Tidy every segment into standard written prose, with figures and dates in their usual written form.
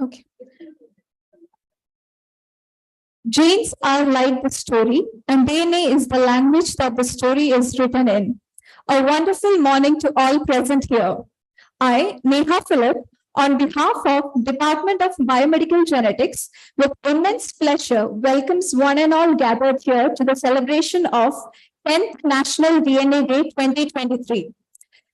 Okay. Genes are like the story, and DNA is the language that the story is written in. A wonderful morning to all present here. I, Neha Philip, on behalf of Department of Biomedical Genetics, with immense pleasure welcomes one and all gathered here to the celebration of 10th National DNA Day 2023.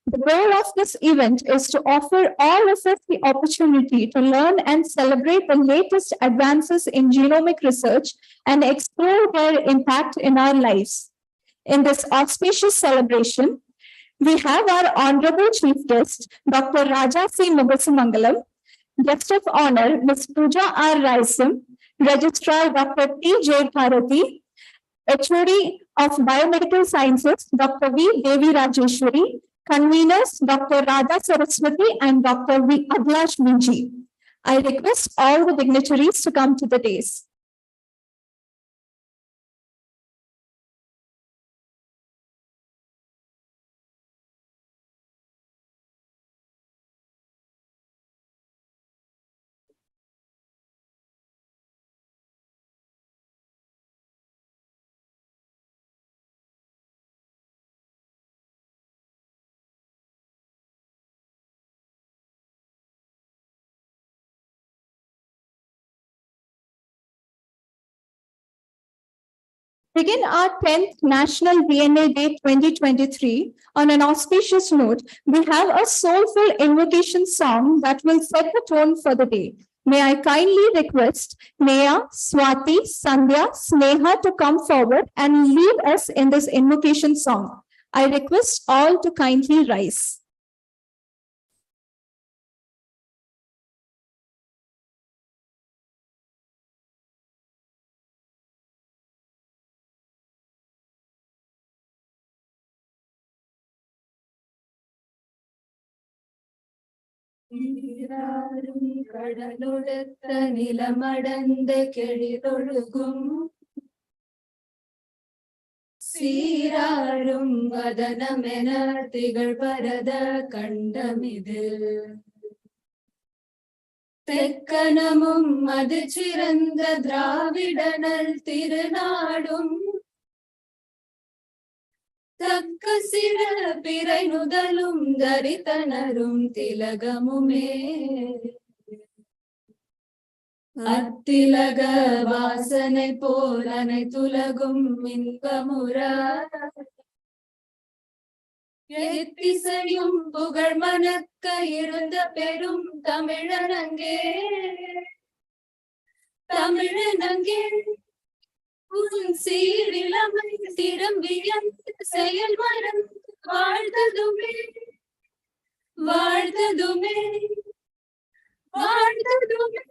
The goal of this event is to offer all of us the opportunity to learn and celebrate the latest advances in genomic research and explore their impact in our lives. In this auspicious celebration, we have our Honorable Chief Guest, Dr. Raja C. Mugasimangalam, Guest of Honor, Ms. Pooja R. Raisam, Registrar Dr. T. J. Bharati, HOD of Biomedical Sciences, Dr. V. Devi Rajeshwari, Conveners, Dr. Radha Saraswati and Dr. V. Abhilash Minji. I request all the dignitaries to come to the dais. Begin our 10th National DNA Day 2023 on an auspicious note. We have a soulful invocation song that will set the tone for the day. May I kindly request Neha, Swati, Sandhya, Sneha to come forward and lead us in this invocation song. I request all to kindly rise. கடலொடுத்த நிலமடந்த கெழிதொழுகும் சீராரும் வதனமென திகழ்பரத கண்டமிது தெக்கனமும் அது சிறந்த திராவிடனல் திருநாடும் தக்க சிற பிறை நுதலும் தரித்தனரும் திலகமுமே அத்திலக வாசனை போல் அனைத்துலகும் இன்பமுற எத்திசையும் புகழ் மணக்க இருந்த பெரும் தமிழனங்கே தமிழனங்கே உன் சீரிழமை திரும்பிய செயல் மறந்து வாழ்ந்ததுமே வாழ்ந்ததுமே வாழ்ந்ததுமே.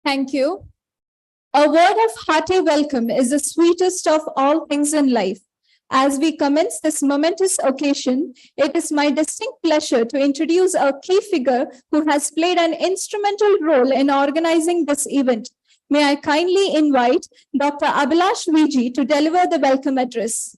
Thank you. A word of hearty welcome is the sweetest of all things in life. As we commence this momentous occasion, it is my distinct pleasure to introduce a key figure who has played an instrumental role in organizing this event. May I kindly invite Dr. Abhilash Viji to deliver the welcome address.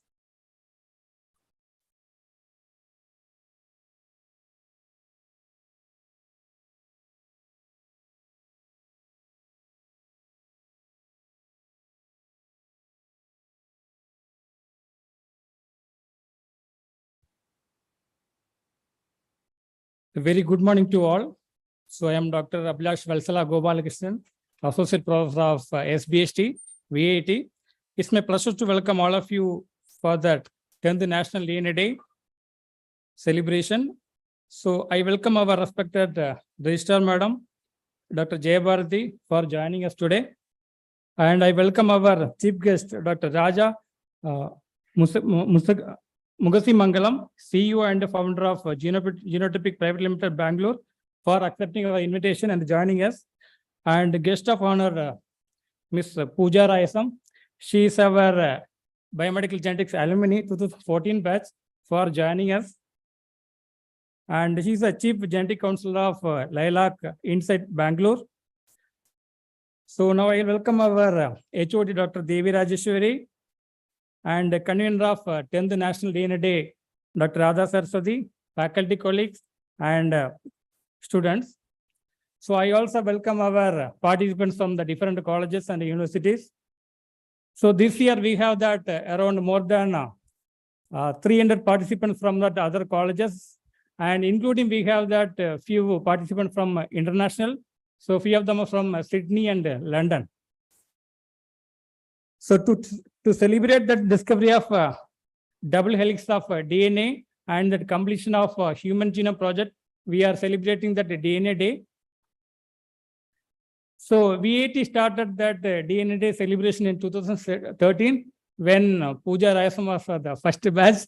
A very good morning to all. So I am Dr. Abhilash Valsala Gopalakrishnan, Associate Professor of SBST, VAT. It's my pleasure to welcome all of you for that 10th National DNA Day celebration. So I welcome our respected Registrar Madam, Dr. Jaya Bharati, for joining us today. And I welcome our Chief Guest, Dr. Raja Mugasimangalam, CEO and founder of Genotypic Private Limited, Bangalore, for accepting our invitation and joining us. And guest of honor, Ms. Pooja Raisam. She is our Biomedical Genetics Alumni 2014 batch for joining us. And she's the Chief Genetic Counselor of Lilac Insight Bangalore. So now I welcome our HOD Dr. Devi Rajeshwari and convener of 10th National DNA Day, Dr. Radha Saraswati, faculty colleagues and students. So I also welcome our participants from the different colleges and universities. So this year we have that around more than 300 participants from that other colleges, and including we have that few participants from international. So few of them are from Sydney and London. So to celebrate the discovery of double helix of DNA and the completion of Human Genome Project, we are celebrating that DNA Day. So VAT started that DNA Day celebration in 2013 when Pooja Rayasam was the first batch.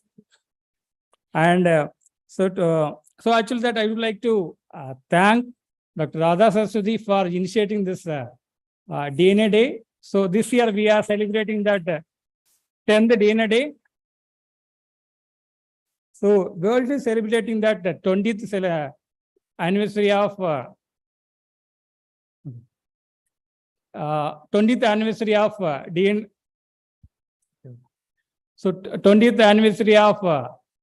And so actually that I would like to thank Dr. Radha Saraswati for initiating this DNA Day. So this year we are celebrating that 10th DNA Day. So world is celebrating that 20th anniversary of 20th anniversary of DNA. So 20th anniversary of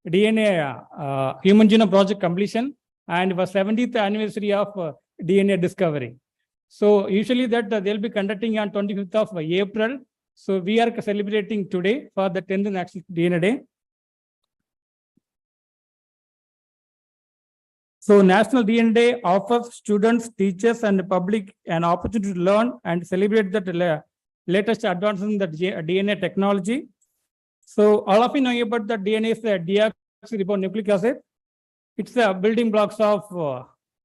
DNA Human Genome Project completion, and was 70th anniversary of DNA discovery. So usually that they'll be conducting on 25th of April. So we are celebrating today for the 10th National DNA Day. So National DNA Day offers students, teachers, and the public an opportunity to learn and celebrate the latest advances in the DNA technology. So all of you know about the DNA is the deoxyribonucleic acid. It's the building blocks of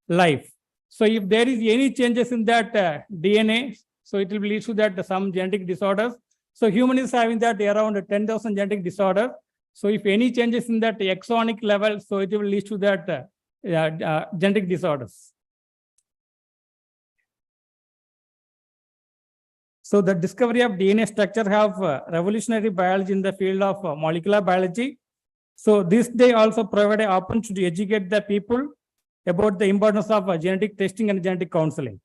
life. So if there is any changes in that DNA, so it will lead to that some genetic disorders. So human is having that around 10,000 genetic disorders. So if any changes in that exonic level, so it will lead to that genetic disorders. So the discovery of DNA structure have revolutionary biology in the field of molecular biology. So this day also provided an opportunity to educate the people about the importance of genetic testing and genetic counseling.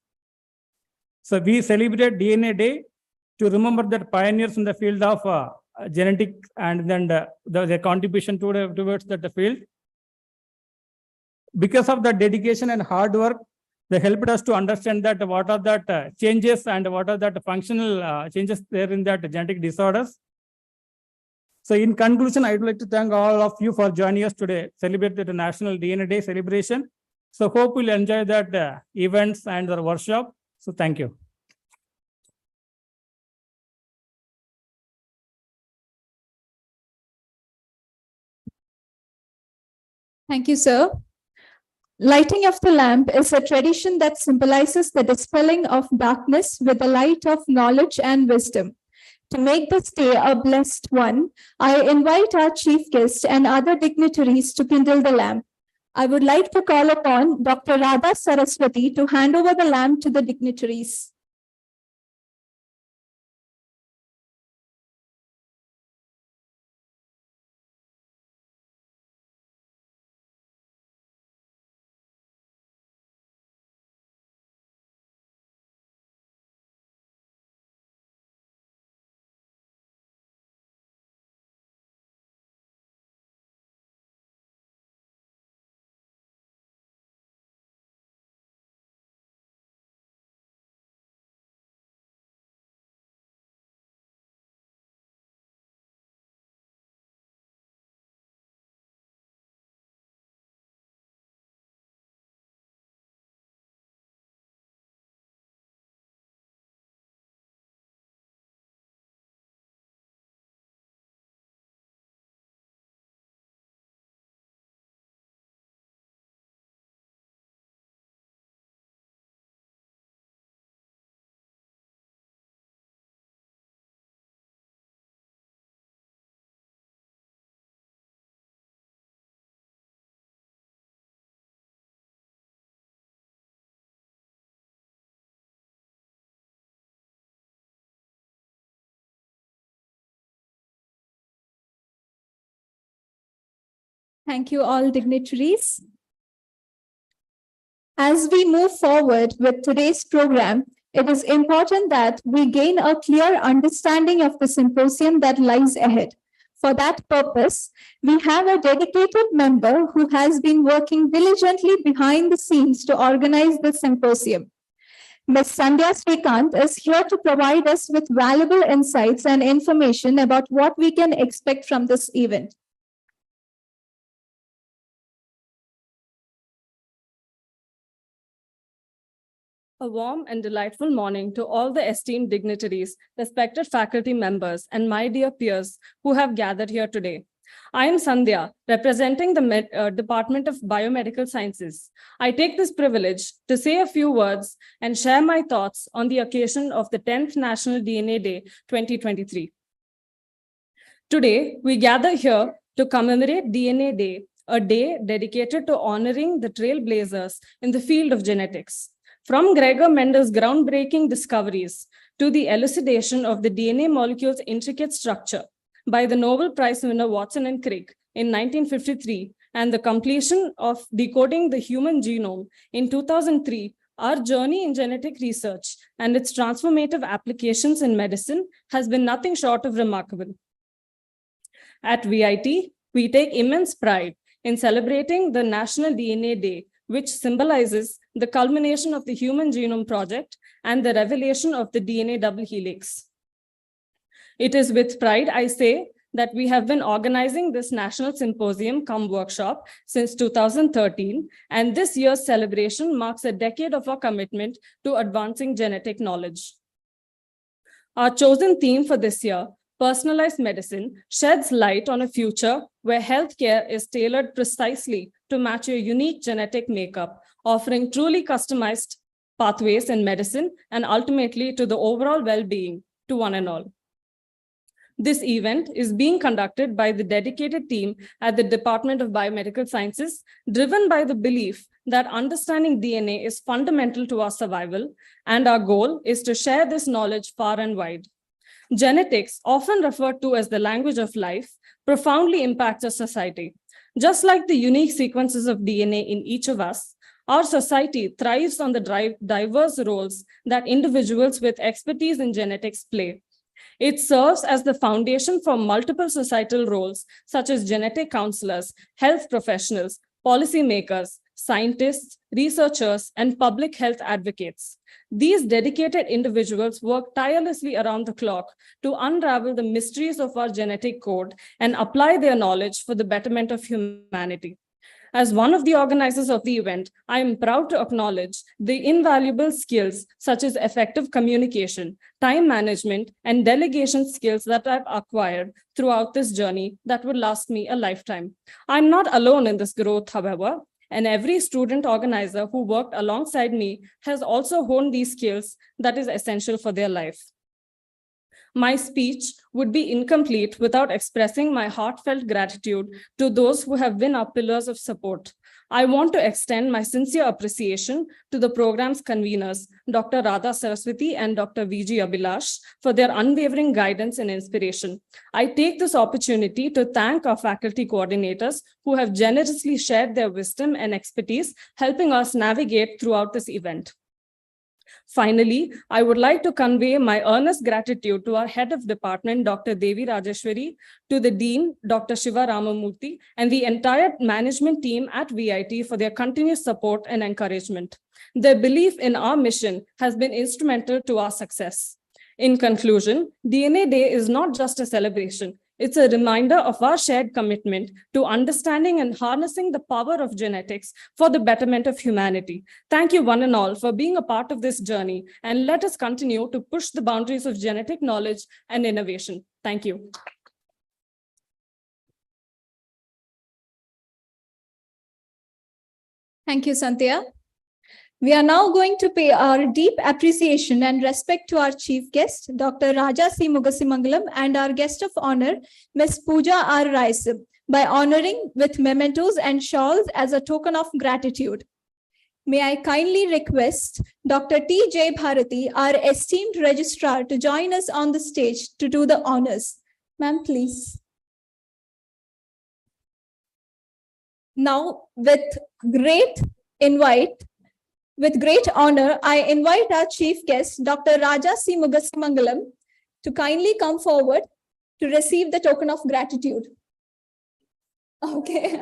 So we celebrate DNA Day to remember that pioneers in the field of genetic and then the contribution towards that field. Because of the dedication and hard work, they helped us to understand that what are that changes and what are that functional changes there in that genetic disorders. So in conclusion, I would like to thank all of you for joining us today, celebrate the National DNA Day celebration. So hope you'll enjoy that events and the workshop. So thank you. Thank you, sir. Lighting of the lamp is a tradition that symbolizes the dispelling of darkness with the light of knowledge and wisdom. To make this day a blessed one, I invite our chief guest and other dignitaries to kindle the lamp. I would like to call upon Dr. Radha Saraswati to hand over the lamp to the dignitaries. Thank you, all dignitaries. As we move forward with today's program, it is important that we gain a clear understanding of the symposium that lies ahead. For that purpose, we have a dedicated member who has been working diligently behind the scenes to organize the symposium. Ms. Sandhya Srikanth is here to provide us with valuable insights and information about what we can expect from this event. A warm and delightful morning to all the esteemed dignitaries, respected faculty members, and my dear peers who have gathered here today. I am Sandhya, representing the Department of Biomedical Sciences. I take this privilege to say a few words and share my thoughts on the occasion of the 10th National DNA Day 2023. Today, we gather here to commemorate DNA Day, a day dedicated to honoring the trailblazers in the field of genetics. From Gregor Mendel's groundbreaking discoveries to the elucidation of the DNA molecule's intricate structure by the Nobel Prize winner Watson and Crick in 1953 and the completion of decoding the human genome in 2003, our journey in genetic research and its transformative applications in medicine has been nothing short of remarkable. At VIT, we take immense pride in celebrating the National DNA Day, which symbolizes the culmination of the Human Genome Project and the revelation of the DNA double helix. It is with pride I say that we have been organizing this national symposium cum workshop since 2013, and this year's celebration marks a decade of our commitment to advancing genetic knowledge. Our chosen theme for this year, personalized medicine, sheds light on a future where healthcare is tailored precisely to match your unique genetic makeup, offering truly customized pathways in medicine and ultimately to the overall well-being to one and all. This event is being conducted by the dedicated team at the Department of Biomedical Sciences, driven by the belief that understanding DNA is fundamental to our survival, and our goal is to share this knowledge far and wide. Genetics, often referred to as the language of life, profoundly impacts our society. Just like the unique sequences of DNA in each of us, our society thrives on the diverse roles that individuals with expertise in genetics play. It serves as the foundation for multiple societal roles, such as genetic counselors, health professionals, policymakers, scientists, researchers, and public health advocates. These dedicated individuals work tirelessly around the clock to unravel the mysteries of our genetic code and apply their knowledge for the betterment of humanity. As one of the organizers of the event, I am proud to acknowledge the invaluable skills such as effective communication, time management, and delegation skills that I've acquired throughout this journey that will last me a lifetime. I'm not alone in this growth, however, and every student organizer who worked alongside me has also honed these skills that is essential for their life. My speech would be incomplete without expressing my heartfelt gratitude to those who have been our pillars of support. I want to extend my sincere appreciation to the program's conveners, Dr. Radha Saraswati and Dr. V.G. Abhilash, for their unwavering guidance and inspiration. I take this opportunity to thank our faculty coordinators who have generously shared their wisdom and expertise, helping us navigate throughout this event. Finally, I would like to convey my earnest gratitude to our head of department, Dr. Devi Rajeshwari, to the Dean, Dr. Shiva Ramamurthy, and the entire management team at VIT for their continuous support and encouragement. Their belief in our mission has been instrumental to our success. In conclusion, DNA Day is not just a celebration. It's a reminder of our shared commitment to understanding and harnessing the power of genetics for the betterment of humanity. Thank you one and all for being a part of this journey, and let us continue to push the boundaries of genetic knowledge and innovation. Thank you. Thank you, Sandhya. We are now going to pay our deep appreciation and respect to our chief guest, Dr. Raja C. Mugasimangalam, and our guest of honor, Ms. Pooja R. Raisab, by honoring with mementos and shawls as a token of gratitude. May I kindly request Dr. T. J. Bharati, our esteemed registrar, to join us on the stage to do the honors. Ma'am, please. Now, with great honor, I invite our chief guest, Dr. Raja C. Mugasamangalam, to kindly come forward to receive the token of gratitude. Okay.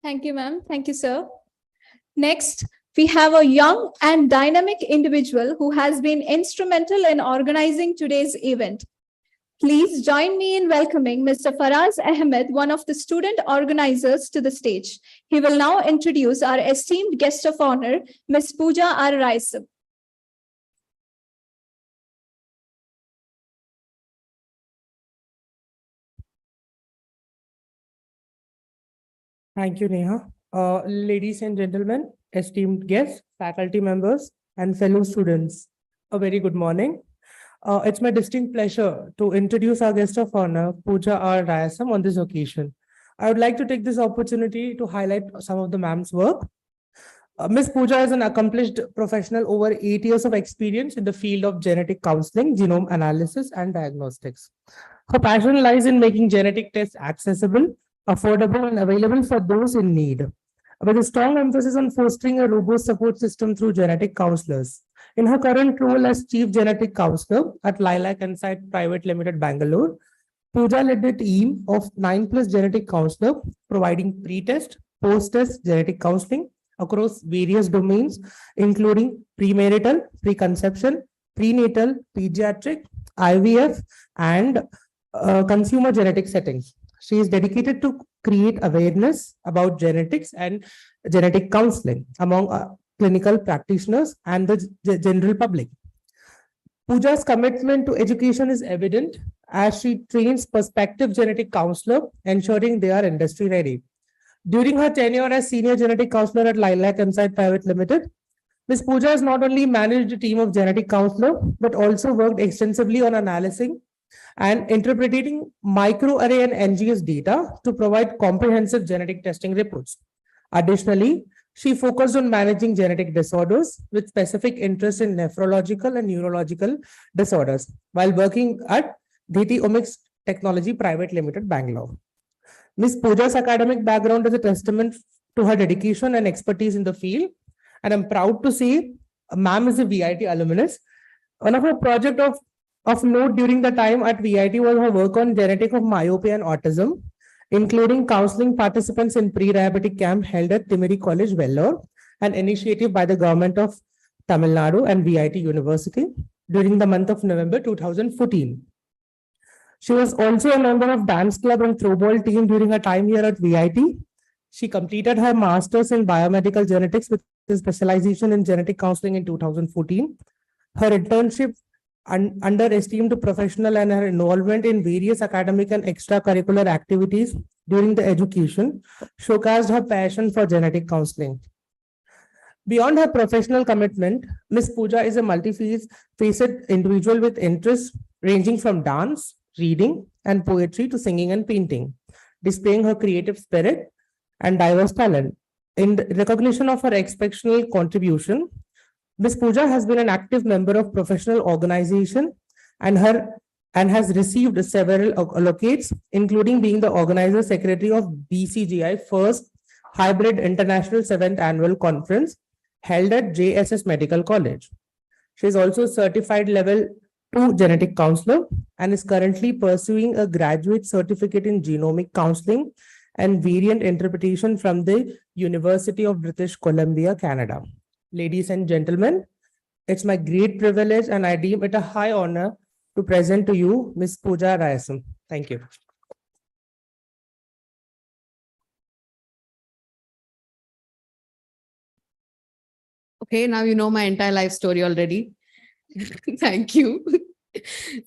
Thank you, ma'am. Thank you, sir. Next, we have a young and dynamic individual who has been instrumental in organizing today's event. Please join me in welcoming Mr. Faraz Ahmed, one of the student organizers, to the stage. He will now introduce our esteemed guest of honor, Ms. Pooja R. Raisam. Thank you, Neha. Ladies and gentlemen, esteemed guests, faculty members, and fellow students, a very good morning. It's my distinct pleasure to introduce our guest of honor, Pooja R. Raisam, on this occasion. I would like to take this opportunity to highlight some of the ma'am's work. Ms. Pooja is an accomplished professional over 8 years of experience in the field of genetic counseling, genome analysis, and diagnostics. Her passion lies in making genetic tests accessible, affordable, and available for those in need, with a strong emphasis on fostering a robust support system through genetic counselors. In her current role as Chief Genetic Counselor at Lilac Insight Private Limited, Bangalore, Pooja led a team of 9+ genetic counselors providing pre-test, post-test genetic counseling across various domains, including premarital, preconception, prenatal, pediatric, IVF, and consumer genetic settings. She is dedicated to create awareness about genetics and genetic counseling among clinical practitioners and the general public. Pooja's commitment to education is evident as she trains prospective genetic counselors, ensuring they are industry ready. During her tenure as senior genetic counselor at Lilac Insight Private Limited, Ms. Pooja has not only managed a team of genetic counselors, but also worked extensively on analyzing and interpreting microarray and NGS data to provide comprehensive genetic testing reports. Additionally, she focused on managing genetic disorders with specific interest in nephrological and neurological disorders while working at Dhiti Omics Technology Private Limited, Bangalore. Ms. Pooja's academic background is a testament to her dedication and expertise in the field, and I'm proud to say ma'am is a VIT alumnus. One of her projects of note during the time at VIT was her work on genetic of myopia and autism, including counseling participants in pre-diabetic camp held at Timiri College, Vellore, an initiative by the government of Tamil Nadu and VIT University during the month of November 2014. She was also a member of dance club and throwball team during her time here at VIT. She completed her master's in biomedical genetics with a specialization in genetic counseling in 2014. Her internship under esteemed professional and her involvement in various academic and extracurricular activities during the education showcased her passion for genetic counseling. Beyond her professional commitment, Ms. Pooja is a multifaceted individual with interests ranging from dance, reading, and poetry to singing and painting, displaying her creative spirit and diverse talent. In recognition of her exceptional contribution, Ms. Pooja has been an active member of professional organization and has received several accolades, including being the organizer secretary of BCGI First Hybrid International 7th Annual Conference held at JSS Medical College. She is also certified level 2 genetic counselor and is currently pursuing a graduate certificate in genomic counseling and variant interpretation from the University of British Columbia, Canada. ladies and gentlemen, it's my great privilege and I deem it a high honor to present to you Ms. Pooja Rayasam. Thank you. Okay, now you know my entire life story already. Thank you.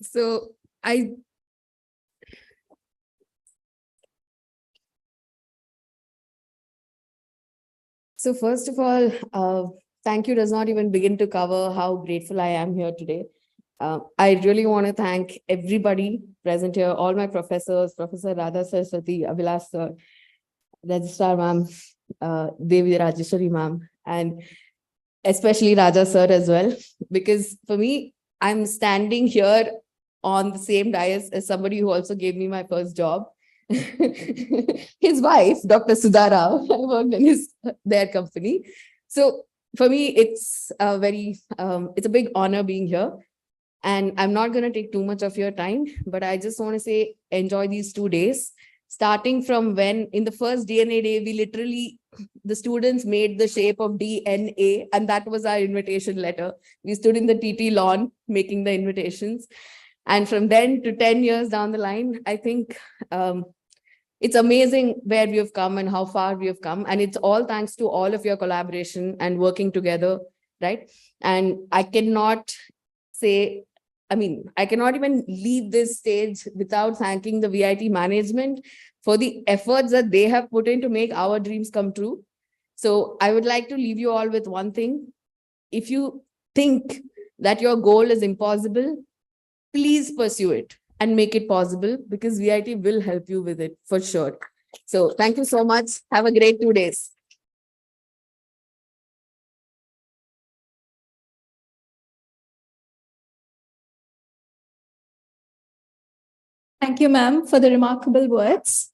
So first of all, thank you does not even begin to cover how grateful I am here today. I really want to thank everybody present here, all my professors, Professor Radha Saraswati, Abhilash sir, Registrar ma'am, Devi Rajeshwari ma'am, and especially Raja sir as well, because for me, I'm standing here on the same dais as somebody who also gave me my first job. His wife, Dr. Sudha Rao, I worked in their company. So for me, it's a big honor being here. And I'm not going to take too much of your time, but I just want to say, enjoy these 2 days. Starting from when in the first DNA day, we literally, the students made the shape of DNA, and that was our invitation letter. We stood in the TT lawn making the invitations. And from then to 10 years down the line, I think it's amazing where we have come and how far we have come. And it's all thanks to all of your collaboration and working together, right? And I cannot even leave this stage without thanking the VIT management for the efforts that they have put in to make our dreams come true. So I would like to leave you all with one thing. If you think that your goal is impossible, please pursue it and make it possible, because VIT will help you with it for sure. So thank you so much. Have a great 2 days. Thank you, ma'am, for the remarkable words.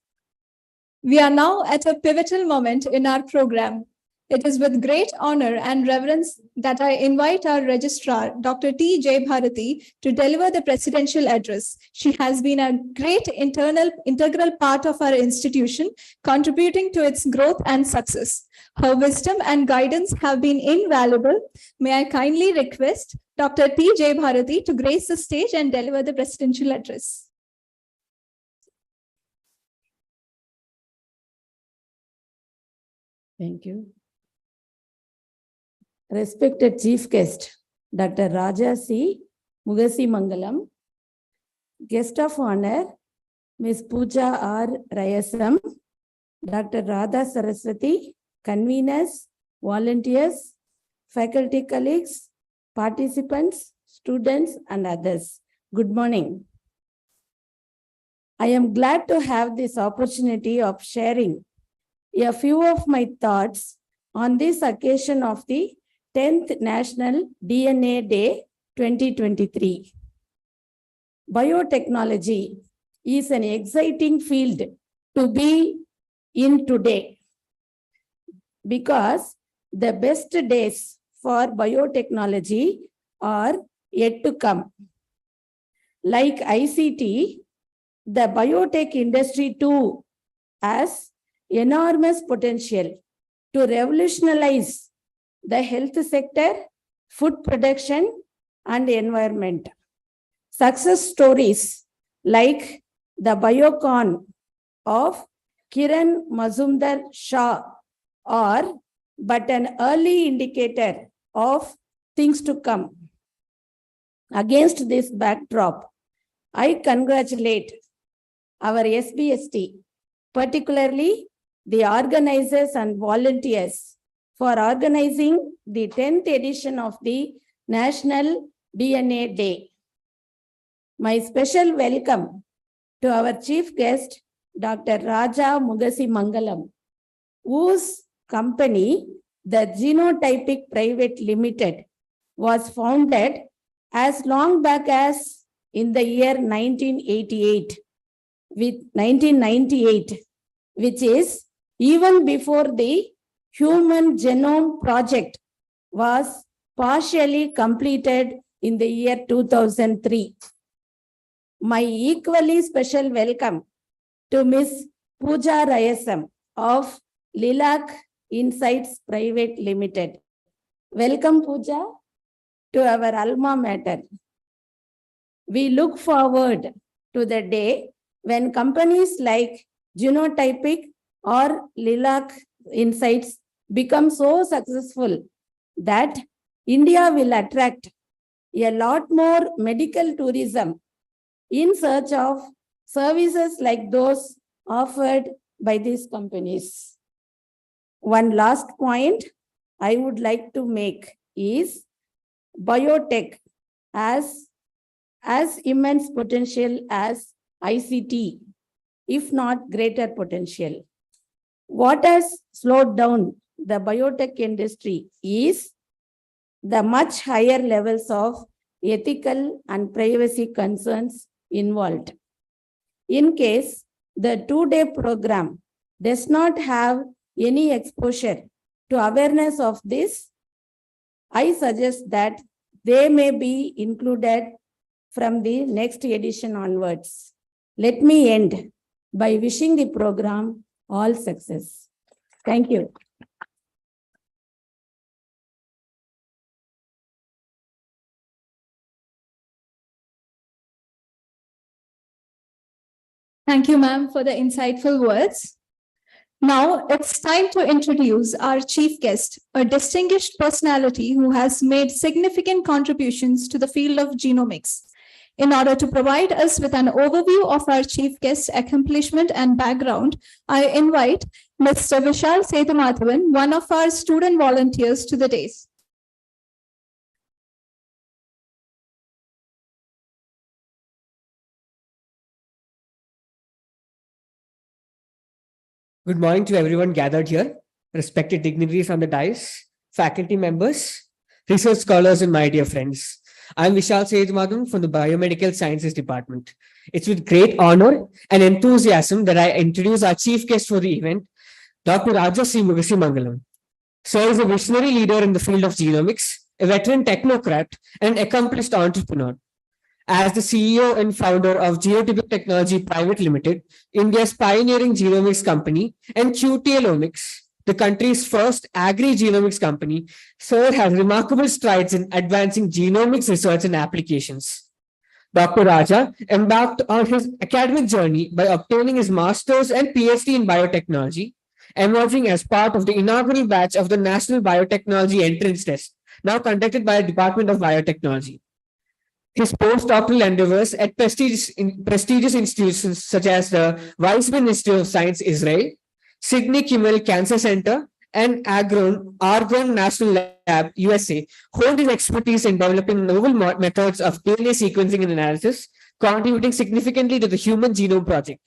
We are now at a pivotal moment in our program. It is with great honor and reverence that I invite our registrar, Dr. T. J. Bharati, to deliver the presidential address. She has been a great integral part of our institution, contributing to its growth and success. Her wisdom and guidance have been invaluable. May I kindly request Dr. T. J. Bharati to grace the stage and deliver the presidential address. Thank you. Respected Chief Guest, Dr. Raja C. Mugasi Mangalam, Guest of Honor, Ms. Pooja R. Rayasam, Dr. Radha Saraswati, Conveners, Volunteers, Faculty colleagues, participants, students, and others. Good morning. I am glad to have this opportunity of sharing a few of my thoughts on this occasion of the 10th National DNA Day 2023. Biotechnology is an exciting field to be in today, because the best days for biotechnology are yet to come. Like ICT, the biotech industry too has enormous potential to revolutionize the health sector, food production, and environment. Success stories like the Biocon of Kiran Mazumdar-Shaw are but an early indicator of things to come. Against this backdrop, I congratulate our SBST, particularly the organizers and volunteers, for organizing the 10th edition of the National DNA Day. My special welcome to our chief guest, Dr. Raja Mugasi Mangalam, whose company, the Genotypic Private Limited, was founded as long back as in the year 1998, which is even before the Human Genome Project was partially completed in the year 2003. My equally special welcome to Ms. Pooja Rayasam of Lilac Insights Private Limited, Welcome, Pooja, to our alma mater. We look forward to the day when companies like Genotypic or Lilac Insights become so successful that India will attract a lot more medical tourism in search of services like those offered by these companies. One last point I would like to make is biotech has as immense potential as ICT, if not greater potential. What has slowed down the biotech industry is the much higher levels of ethical and privacy concerns involved. In case the two-day program does not have any exposure to awareness of this, I suggest that they may be included from the next edition onwards. Let me end by wishing the program all success. Thank you. Thank you, ma'am, for the insightful words. Now it's time to introduce our chief guest, a distinguished personality who has made significant contributions to the field of genomics. In order to provide us with an overview of our chief guest's accomplishment and background, I invite Mr. Vishal Sethumadhavan, one of our student volunteers, to the dais. Good morning to everyone gathered here, respected dignitaries on the dais, faculty members, research scholars, and my dear friends. I'm Vishal Sethumadhavan from the Biomedical Sciences Department. It's with great honor and enthusiasm that I introduce our chief guest for the event, Dr. Raja C. Mugasi Mangalam. Sir is a visionary leader in the field of genomics, a veteran technocrat, and accomplished entrepreneur. As the CEO and founder of Genotypic Technology Private Limited, India's pioneering genomics company, and QTLomics, the country's first agri-genomics company, Sir has remarkable strides in advancing genomics research and applications. Dr. Raja embarked on his academic journey by obtaining his master's and PhD in biotechnology, emerging as part of the inaugural batch of the National Biotechnology Entrance Test, now conducted by the Department of Biotechnology. His postdoctoral endeavors at prestigious institutions such as the Weizmann Institute of Science, Israel, Sidney Kimmel Cancer Center, and Argonne National Lab, USA, honed his expertise in developing novel methods of DNA sequencing and analysis, contributing significantly to the Human Genome Project.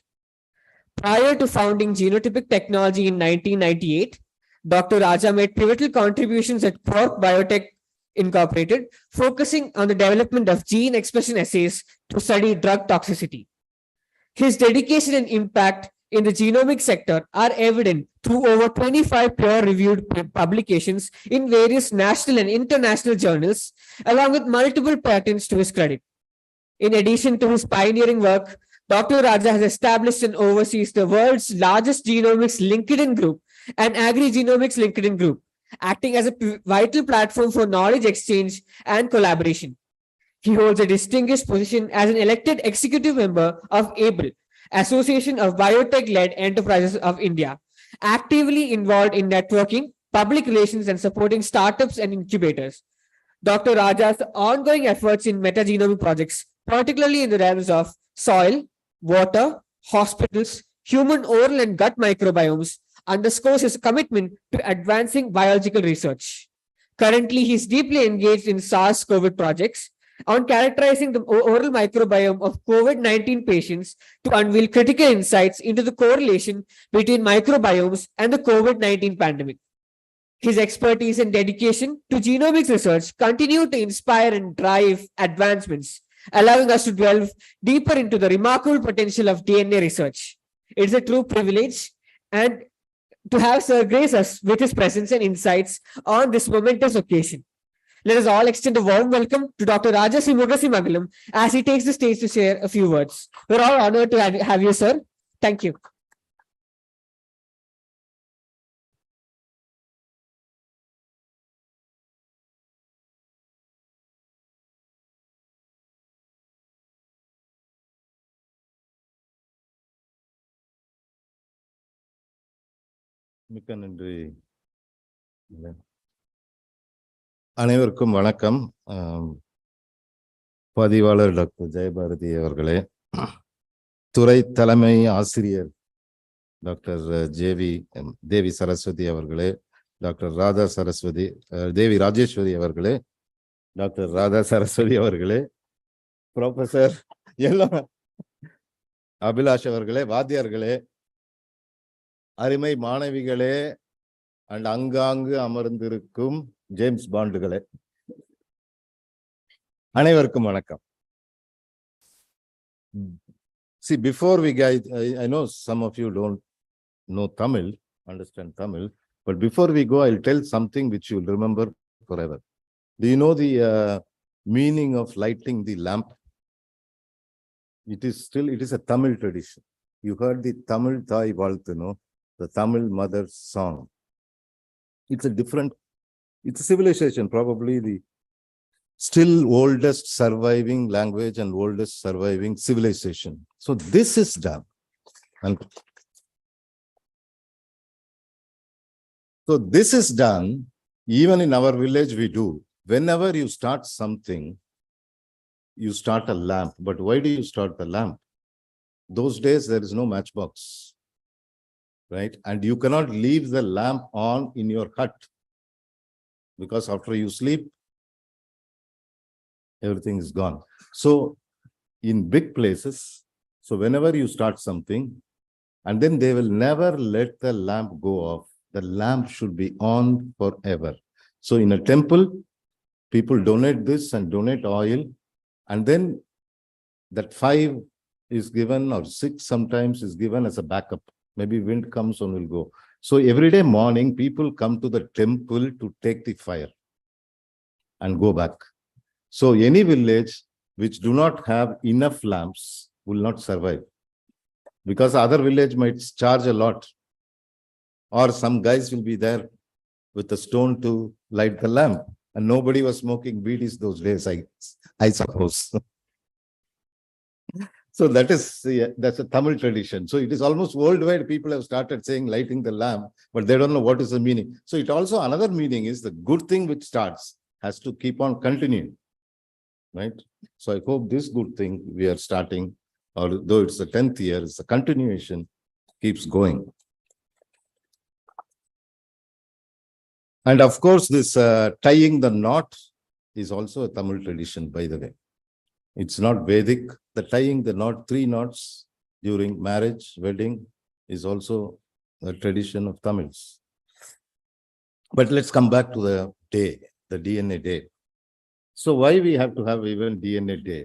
Prior to founding Genotypic Technology in 1998, Dr. Raja made pivotal contributions at Quark Biotech Incorporated, focusing on the development of gene expression assays to study drug toxicity. His dedication and impact in the genomic sector are evident through over 25 peer-reviewed publications in various national and international journals, along with multiple patents to his credit. In addition to his pioneering work, Dr. Raja has established and oversees the world's largest genomics LinkedIn group and agri-genomics LinkedIn group, acting as a vital platform for knowledge exchange and collaboration. He holds a distinguished position as an elected executive member of ABLE, Association of Biotech-Led Enterprises of India, actively involved in networking, public relations, and supporting startups and incubators. Dr. Raja's ongoing efforts in metagenomic projects, particularly in the realms of soil, water, hospitals, human oral and gut microbiomes, underscores his commitment to advancing biological research. Currently, he is deeply engaged in SARS-CoV projects on characterizing the oral microbiome of COVID-19 patients to unveil critical insights into the correlation between microbiomes and the COVID-19 pandemic. His expertise and dedication to genomics research continue to inspire and drive advancements, allowing us to delve deeper into the remarkable potential of DNA research. It is a true privilege and to have Sir grace us with his presence and insights on this momentous occasion. Let us all extend a warm welcome to Dr. Raja C. Mugasi Mangalam as he takes the stage to share a few words. We're all honored to have you, sir. Thank you. மிக்க நன்றி. அனைவருக்கும் வணக்கம். பதிவாளர் doctor Jayabharathi அவர்களே, துறை தலைமை ஆசிரியர் doctor தேவி சரஸ்வதி அவர்களே, டாக்டர் ராதா சரஸ்வதி, தேவி ராஜேஸ்வரி அவர்களே, டாக்டர் ராதா சரஸ்வதி அவர்களே, ப்ரொஃபசர் எல்லாம் அபிலாஷ் அவர்களே, வாத்தியார்களே, அருமை மாணவிகளே அண்ட் அங்காங்கு அமர்ந்திருக்கும் ஜேம்ஸ் பாண்டுகளே, அனைவருக்கும் வணக்கம். See, before we guide, I know some of you don't know Tamil, understand Tamil, but before we go, I'll tell something which you'll remember forever. Do you know the meaning of lighting the lamp? It is a Tamil tradition. You heard the Tamil Thai Valthu, no? The Tamil mother's song. It's a civilization, probably the still oldest surviving language and oldest surviving civilization. So this is done. And so this is done, even in our village we do. Whenever you start something, you start a lamp. But why do you start the lamp? Those days there is no matchbox, right? And you cannot leave the lamp on in your hut, because after you sleep, everything is gone. So in big places, so whenever you start something, and then they will never let the lamp go off. The lamp should be on forever. So in a temple, people donate this and donate oil, and then that 5 is given, or 6 sometimes is given as a backup. Maybe wind comes, one will go. So every day morning, people come to the temple to take the fire and go back. So any village which do not have enough lamps will not survive, because other village might charge a lot, or some guys will be there with a stone to light the lamp, and nobody was smoking beedis those days, I suppose. So that's a Tamil tradition. So it is almost worldwide. People have started saying lighting the lamp, but they don't know what is the meaning. So it also, another meaning is the good thing which starts has to keep on continuing, right? So I hope this good thing we are starting, although it's the 10th year, it's a continuation, keeps going. And of course, this tying the knot is also a Tamil tradition, by the way. It's not Vedic. The tying the knot, 3 knots during marriage, wedding, is also a tradition of Tamils. But let's come back to the day, the DNA day. So why we have to have even DNA day?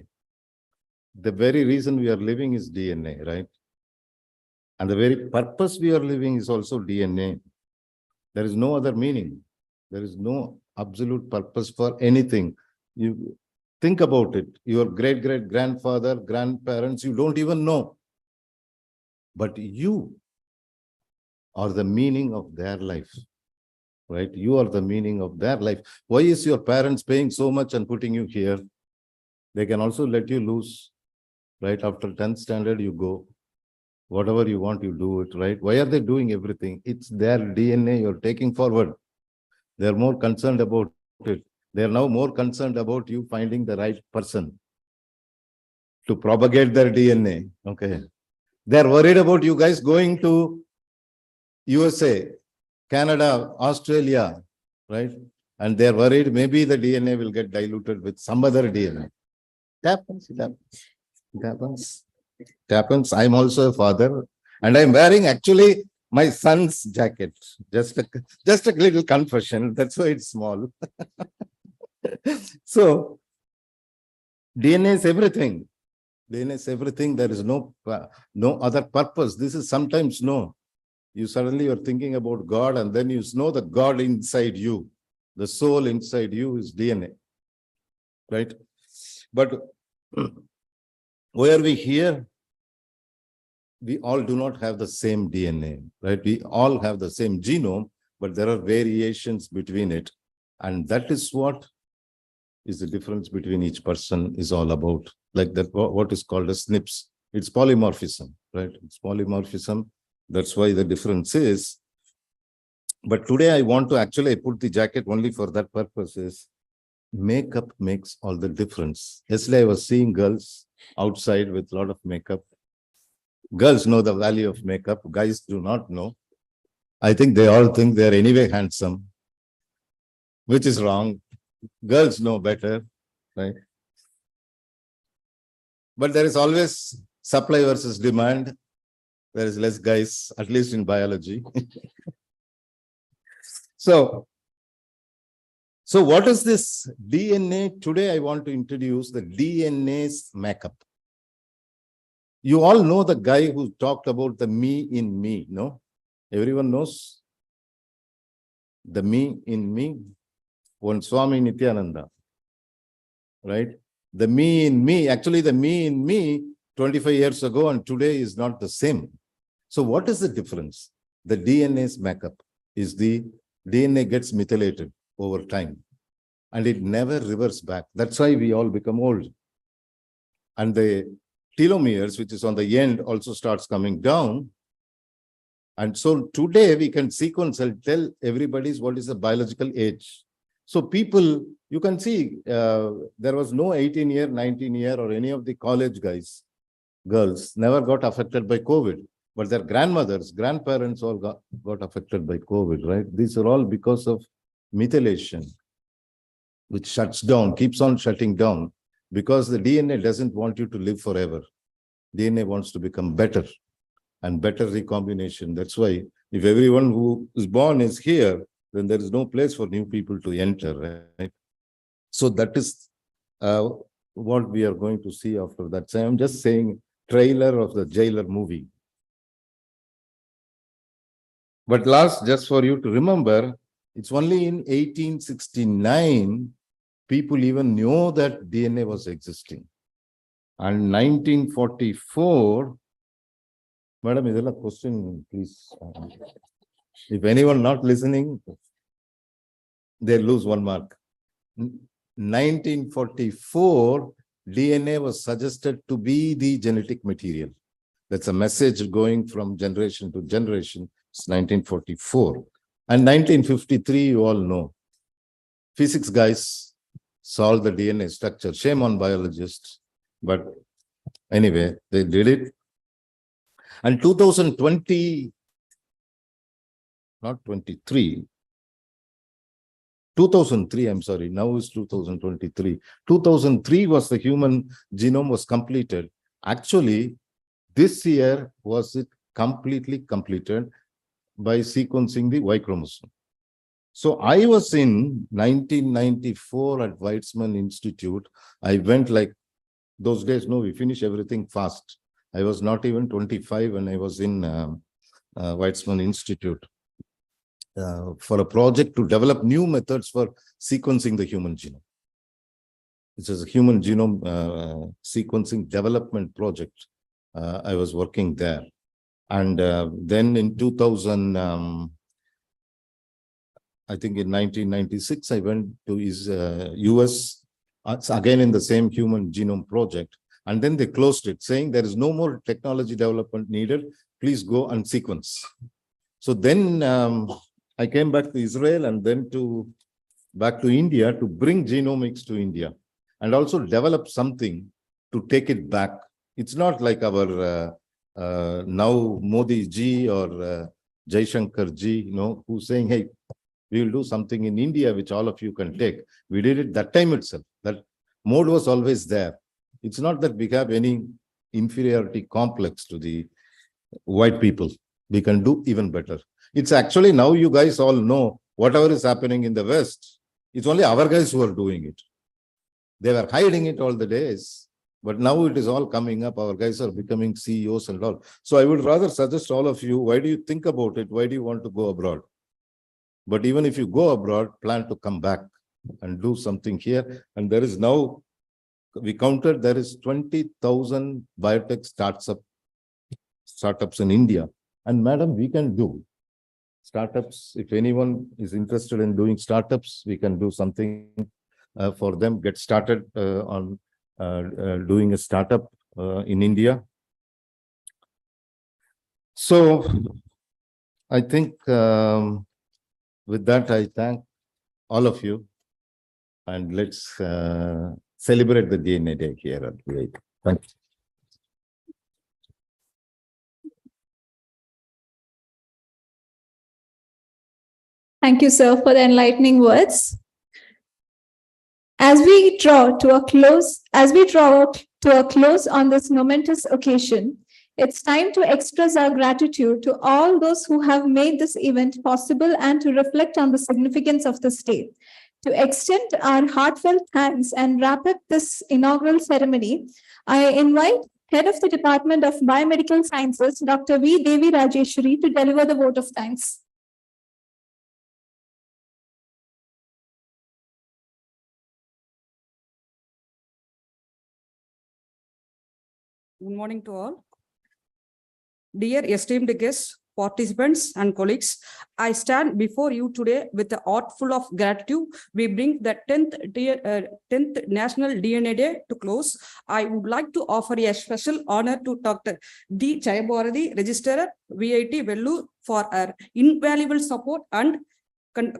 The very reason we are living is DNA, right? And the very purpose we are living is also DNA. There is no other meaning. There is no absolute purpose for anything. You think about it. Your great-great-grandfather, grandparents, you don't even know. But you are the meaning of their life, right? You are the meaning of their life. Why is your parents paying so much and putting you here? They can also let you loose, right? After 10th standard, you go. Whatever you want, you do it, right? Why are they doing everything? It's their DNA you're taking forward. They're more concerned about it. They're now more concerned about you finding the right person to propagate their DNA. Okay. They're worried about you guys going to USA, Canada, Australia, right? And they're worried maybe the DNA will get diluted with some other DNA. It happens. It happens. I'm also a father, and I'm wearing actually my son's jacket. Just a little confession. That's why it's small. So DNA is everything. DNA is everything. There is no other purpose. This is sometimes no. You suddenly are thinking about God, and then you know the God inside you, the soul inside you is DNA, right? But why are we here? We all do not have the same DNA, right? We all have the same genome, but there are variations between it. And that is what is the difference between each person is all about. Like that, what is called as SNPs. It's polymorphism, right? It's polymorphism. That's why the difference is But today I want to actually put the jacket only for that purpose is makeup makes all the difference. Yesterday I was seeing girls outside with a lot of makeup. Girls know the value of makeup. Guys do not know. I think they all think they're anyway handsome, which is wrong. Girls know better, right? But there is always supply versus demand. There is less guys, at least in biology. So what is this DNA? Today I want to introduce the DNA's makeup. You all know the guy who talked about the me in me, no? Everyone knows the me in me. One Swami Nityananda, right? The me in me, actually the me in me 25 years ago and today is not the same. So what is the difference? The DNA's makeup is the DNA gets methylated over time and it never reverts back. That's why we all become old. And the telomeres, which is on the end, also starts coming down. And so today we can sequence and tell everybody's what is the biological age. So people, you can see there was no 18-year, 19-year or any of the college guys, girls never got affected by COVID. But their grandmothers, grandparents all got affected by COVID, right? These are all because of methylation, which shuts down, keeps on shutting down, because the DNA doesn't want you to live forever. DNA wants to become better and better recombination. That's why if everyone who is born is here, then there is no place for new people to enter, right? So that is what we are going to see after that. So I'm just saying trailer of the Jailer movie. But last, just for you to remember, it's only in 1869 people even know that DNA was existing. And 1944, Madam, is there a question, please? If anyone not listening, they lose 1 mark. 1944, DNA was suggested to be the genetic material. That's a message going from generation to generation. It's 1944. And 1953, you all know. Physics guys solved the DNA structure. Shame on biologists. But anyway, they did it. And 2020, not 23, 2003, I'm sorry, now is 2023. 2003 was the human genome was completed. Actually, this year was it completely completed by sequencing the Y chromosome. So I was in 1994 at Weizmann Institute. I went like those days, no, we finish everything fast. I was not even 25 when I was in Weizmann Institute for a project to develop new methods for sequencing the human genome. This is a human genome sequencing development project. I was working there. And then in 2000, I think in 1996, I went to US, again in the same human genome project. And then they closed it, saying there is no more technology development needed. Please go and sequence. So then I came back to Israel and then back to India to bring genomics to India and also develop something to take it back. It's not like our now Modi ji or Jai Shankar ji, you know, who's saying, hey, we will do something in India which all of you can take. We did it that time itself. That mode was always there. It's not that we have any inferiority complex to the white people. We can do even better. It's actually now you guys all know whatever is happening in the West. It's only our guys who are doing it. They were hiding it all the days. But now it is all coming up. Our guys are becoming CEOs and all. So I would rather suggest all of you, why do you think about it? Why do you want to go abroad? But even if you go abroad, plan to come back and do something here. And there is now, we counted, there is 20,000 biotech startups in India. And madam, we can do startups. If anyone is interested in doing startups, we can do something for them, get started on doing a startup in India. So I think with that, I thank all of you. And let's celebrate the DNA Day here at VIT. Thank you. Thank you, sir, for the enlightening words. As we draw to a close on this momentous occasion, it's time to express our gratitude to all those who have made this event possible and to reflect on the significance of this day. To extend our heartfelt thanks and wrap up this inaugural ceremony, I invite Head of the Department of Biomedical Sciences, Dr. V. Devi Rajeshwari, to deliver the vote of thanks. Good morning to all. Dear esteemed guests, participants and colleagues, I stand before you today with a heart full of gratitude. We bring the 10th National DNA Day to close. I would like to offer a special honor to Dr. D. Jayabharati, Registrar, VIT Vellore, for her invaluable support and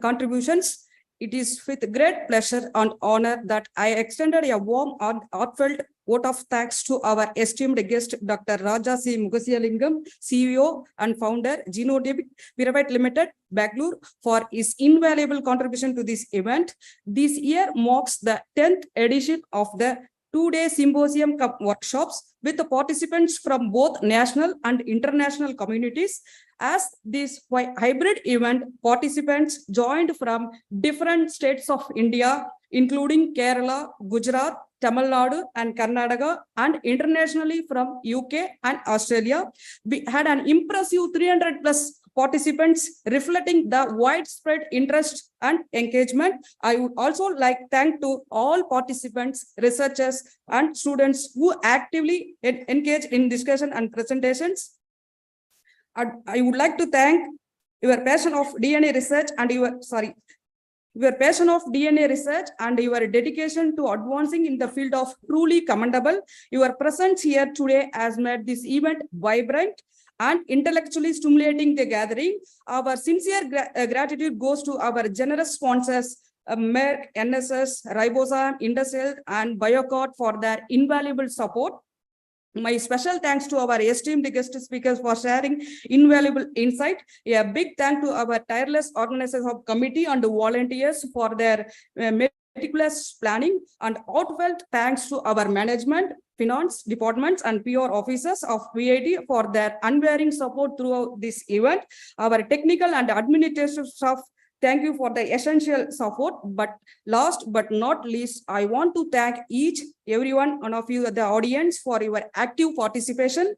contributions. It is with great pleasure and honor that I extended a warm and heartfelt vote of thanks to our esteemed guest, Dr. Raja C. Mugasiyalingam, CEO and founder, Genodemic Private Limited, Bangalore, for his invaluable contribution to this event. This year marks the 10th edition of the two-day symposium workshops with the participants from both national and international communities. As this hybrid event, participants joined from different states of India, including Kerala, Gujarat, Tamil Nadu and Karnataka, and internationally from UK and Australia. We had an impressive 300 plus participants, reflecting the widespread interest and engagement. I would also like to thank to all participants, researchers and students who actively engage in discussion and presentations. I would like to thank your passion of DNA research and your passion of DNA research and your dedication to advancing in the field of truly commendable. Your presence here today has made this event vibrant and intellectually stimulating the gathering. Our sincere gratitude goes to our generous sponsors, Merck, NSS, Ribozyme, Indus Health, and Biocort for their invaluable support. My special thanks to our esteemed guest speakers for sharing invaluable insight. A big thank to our tireless organizers of committee and volunteers for their meticulous planning, and heartfelt thanks to our management, finance departments and PR officers of VIT for their unwavering support throughout this event. Our technical and administrative staff, thank you for the essential support. But last but not least, I want to thank every one of you, the audience, for your active participation,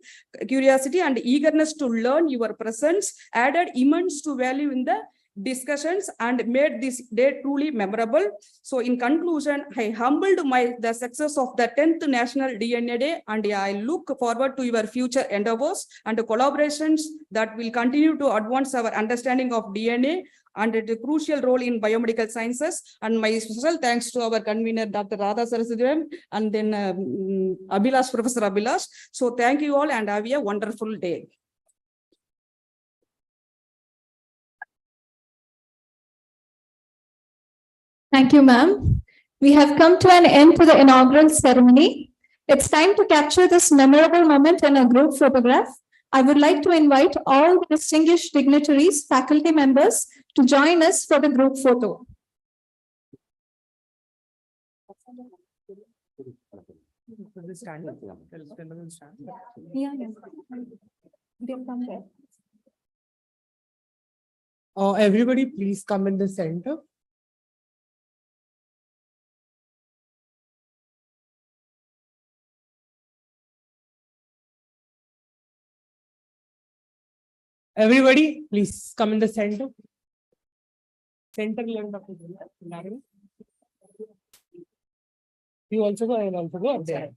curiosity and eagerness to learn. Your presence added immense to value in the discussions and made this day truly memorable. So in conclusion, I humbled the success of the 10th National DNA Day, and I look forward to your future endeavors and collaborations that will continue to advance our understanding of DNA and a crucial role in biomedical sciences. And my special thanks to our convener, Dr. Radha Saraswati, and then Abhilash, Professor Abhilash. So thank you all and have a wonderful day. Thank you, ma'am. We have come to an end to the inaugural ceremony. It's time to capture this memorable moment in a group photograph. I would like to invite all the distinguished dignitaries, faculty members to join us for the group photo. Everybody, please come in the center. Everybody, please come in the center. Center length of the. You also go, I will also go up there.